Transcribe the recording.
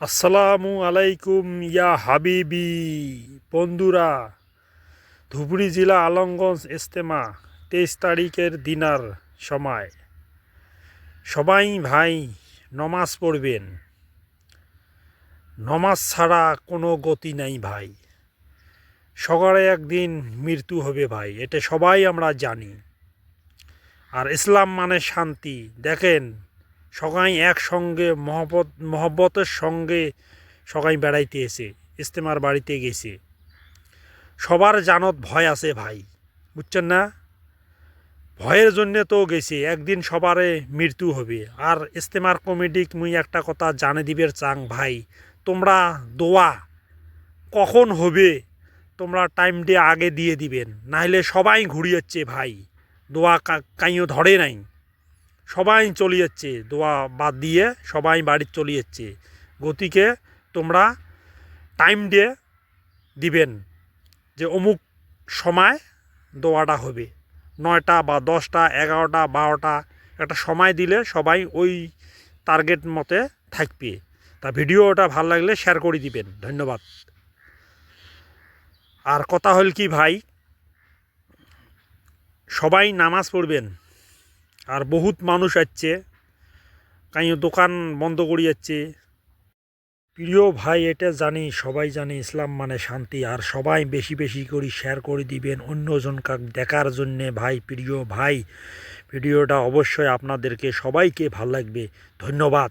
আসসালামু আলাইকুম ইয়া হাবিবি। বন্ধুরা, ধুবড়ী জেলা আলমগঞ্জ ইজতেমা 23 তারিখের দিনার সময় সবাই ভাই নমাজ পড়বেন। নমাজ ছাড়া কোনো গতি নাই ভাই। সকালে একদিন মৃত্যু হবে ভাই, এটা সবাই আমরা জানি। আর ইসলাম মানে শান্তি। দেখেন, সবাই একসঙ্গে মহব্বতের সঙ্গে সবাই বেড়াইতে এসে ইজতেমার বাড়িতে গেছে। সবার জানত ভয় আছে ভাই, বুঝছেন না? ভয়ের জন্যে তো গেছে, একদিন সবারে মৃত্যু হবে। আর ইজতেমার কমিটিক মুই একটা কথা জানে দিবের চাং ভাই, তোমরা দোয়া কখন হবে তোমরা টাইম দিয়ে আগে দিয়ে দিবেন, নাহলে সবাই ঘুরিয়েছে ভাই। দোয়া কাইও ধরে নাই, সবাই চলে যাচ্ছে, দোয়া বাদ দিয়ে সবাই বাড়ি চলে যাচ্ছে। গতিকে তোমরা টাইম দিয়ে দিবেন যে অমুক সময় দোয়াটা হবে, 9টা বা 10টা 11টা 12টা, একটা সময় দিলে সবাই ওই টার্গেট মতে থাকবে। তা ভিডিওটা ভালো লাগলে শেয়ার করে দিবেন, ধন্যবাদ। আর কথা হল কি ভাই, সবাই নামাজ পড়বেন। আর বহুত মানুষ আসছে, কাইও দোকান বন্ধ করে যাচ্ছে। প্রিয় ভাই, এটা জানি, সবাই জানি ইসলাম মানে শান্তি। আর সবাই বেশি বেশি করে শেয়ার করে দিবেন অন্যজনকে দেখার জন্যে ভাই। প্রিয় ভাই, ভিডিওটা অবশ্যই আপনাদেরকে সবাইকে ভালো লাগবে। ধন্যবাদ।